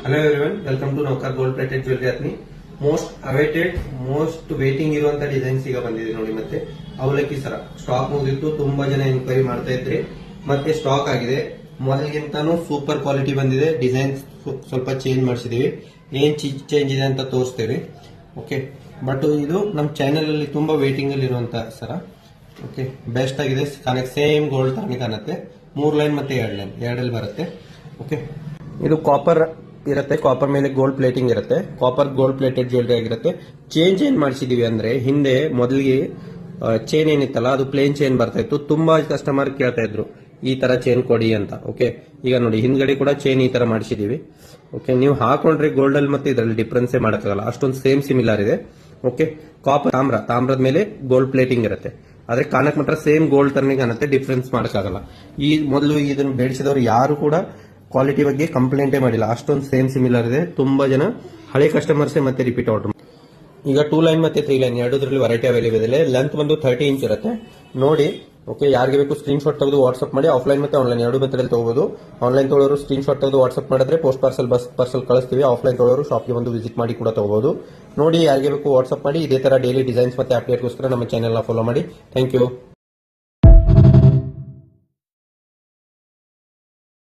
Hello everyone, welcome to ನೌಕರ್ gold plated jewellery ಅತ್ನಿ. Most awaited, most waiting ಇರುವಂತ designs ಈಗ ಬಂದಿದೆ ನೋಡಿ. ಮತ್ತೆ ಅವಲಕ್ಕಿ ಸರ ಸ್ಟಾಕ್ ಮುಗಿದಿತ್ತು, ತುಂಬಾ ಜನ ಎನ್ಕ್ವೈರಿ ಮಾಡ್ತಾ ಇದ್ರಿ. ಮತ್ತೆ ಸ್ಟಾಕ್ ಆಗಿದೆ, ಮೊದಲಿಗಿಂತಾನು ಸೂಪರ್ ಕ್ವಾಲಿಟಿ ಬಂದಿದೆ. ಡಿಸೈನ್ಸ್ ಸ್ವಲ್ಪ ಚೇಂಜ್ ಮಾಡಿಸಿದೀವಿ. ಏನ್ ಚೇಂಜ್ ಇದೆ ಅಂತ ತೋರಿಸ್ತೀವಿ. ಓಕೆ, ಬಟ್ ಇದು ನಮ್ಮ ಚಾನೆಲ್ ಅಲ್ಲಿ ತುಂಬಾ ವೇಟಿಂಗ್ ಅಲ್ಲಿ ಇರುವಂತ ಸರ. ಓಕೆ, ಬೆಸ್ಟ್ ಆಗಿದೆ, ಸೇಮ್ ಗೋಲ್ಡ್ ತರನೇ ಕಾಣುತ್ತೆ. 3 ಲೈನ್ ಮತ್ತೆ 2 ಲೈನ್, 2 ಬರುತ್ತೆ. ಓಕೆ, ಇದು ಕಾಪರ್ ಇರುತ್ತೆ, ಕಾಪರ್ ಮೇಲೆ ಗೋಲ್ಡ್ ಪ್ಲೇಟಿಂಗ್ ಇರುತ್ತೆ. ಕಾಪರ್ ಗೋಲ್ಡ್ ಪ್ಲೇಟೆಡ್ ಜ್ಯುವೆಲ್ಲರಿ ಆಗಿರುತ್ತೆ. ಚೇಂಜ್ ಏನ್ ಮಾಡಿಸಿದೀವಿ ಅಂದ್ರೆ, ಹಿಂದೆ ಮೊದಲಿಗೆ ಚೇನ್ ಏನಿತ್ತಲ್ಲ ಅದು ಪ್ಲೇನ್ ಚೇನ್ ಬರ್ತಾ ಇತ್ತು. ತುಂಬಾ ಕಸ್ಟಮರ್ ಕೇಳ್ತಾ ಇದ್ರು ಈ ತರ ಚೇನ್ ಕೊಡಿ ಅಂತ. ಓಕೆ, ಈಗ ನೋಡಿ ಹಿಂದ್ಗಡೆ ಕೂಡ ಚೇನ್ ಈ ತರ ಮಾಡಿಸಿದೀವಿ. ಓಕೆ, ನೀವು ಹಾಕೊಂಡ್ರೆ ಗೋಲ್ಡ್ ಅಲ್ಲಿ ಮತ್ತೆ ಇದರಲ್ಲಿ ಡಿಫ್ರೆನ್ಸ್ ಮಾಡಕ್ಕಾಗಲ್ಲ, ಅಷ್ಟೊಂದು ಸೇಮ್ ಸಿಮಿಲರ್ ಇದೆ. ಓಕೆ, ಕಾಪರ್ ತಾಮ್ರದ ಮೇಲೆ ಗೋಲ್ಡ್ ಪ್ಲೇಟಿಂಗ್ ಇರುತ್ತೆ. ಆದ್ರೆ ಕಾಣಕ್ ಮಾತ್ರ ಸೇಮ್ ಗೋಲ್ಡ್ ತರನೇ ಕಾಣುತ್ತೆ, ಡಿಫ್ರೆನ್ಸ್ ಮಾಡಕ್ಕಾಗಲ್ಲ. ಈ ಮೊದಲು ಇದನ್ನು ಬೇಡಿಸಿದವರು ಯಾರು ಕೂಡ ಕ್ವಾಲಿಟಿ ಬಗ್ಗೆ ಕಂಪ್ಲೇಂಟೇ ಮಾಡಿಲ್ಲ, ಅಷ್ಟೊಂದು ಸೇಮ್ ಸಿಮಿಲರ್ ಇದೆ. ತುಂಬಾ ಜನ ಹಳೆ ಕಸ್ಟಮರ್ಸೇ ಮತ್ತೆ ರಿಪೀಟ್ ಆರ್ಡರ್. ಈಗ 2 ಲೈನ್ ಮತ್ತೆ 3 ಲೈನ್ ಎರಡರಲ್ಲಿ ವೆರೈಟಿ ಅವೈಲೇಬಲ್ ಇದೆ. ಲೆಂತ್ ಬಂದು 30 ಇಂಚ್ ಇರುತ್ತೆ ನೋಡಿ. ಓಕೆ, ಯಾರಿಗೆ ಬೇಕು ಸ್ಕ್ರೀನ್ ಶಾಟ್ ತೆಗೆದು ವಾಟ್ಸ್ಆಪ್ ಮಾಡಿ. ಆಫ್ಲೈನ್ ಮತ್ತೆ ಆನ್ಲೈನ್ ಎರಡು ಮೆಥಡ್ ತಗೋಬಹುದು. ಆನ್ಲೈನ್ ತೊಗೊಳ್ಳೋರು ಸ್ಕ್ರೀನ್ ಶಾಟ್ ತೆಗೆದು ವಾಟ್ಸ್ಆಪ್ ಮಾಡಿದ್ರೆ ಪೋಸ್ಟ್ ಪಾರ್ಸಲ್ ಕಳಿಸ್ತೀವಿ. ಆಫ್ಲೈನ್ ತೊಗೊಳ್ಳೋರು ಶಾಪ್ಗೆ ಬಂದು ವಿಸಿಟ್ ಮಾಡಿ ಕೂಡ ತಗೋಬಹುದು ನೋಡಿ. ಯಾರಿಗೆ ಬೇಕು ವಾಟ್ಸ್ಆಪ್ ಮಾಡಿ. ಇದೇ ತರ ಡೈಲಿ ಡಿಸೈನ್ಸ್ ಮತ್ತೆ ಅಪ್ಡೇಟ್ಗೋಸ್ಕರ ನಮ್ಮ ಚಾನೆಲ್ ಫಾಲೋ ಮಾಡಿ. Thank you.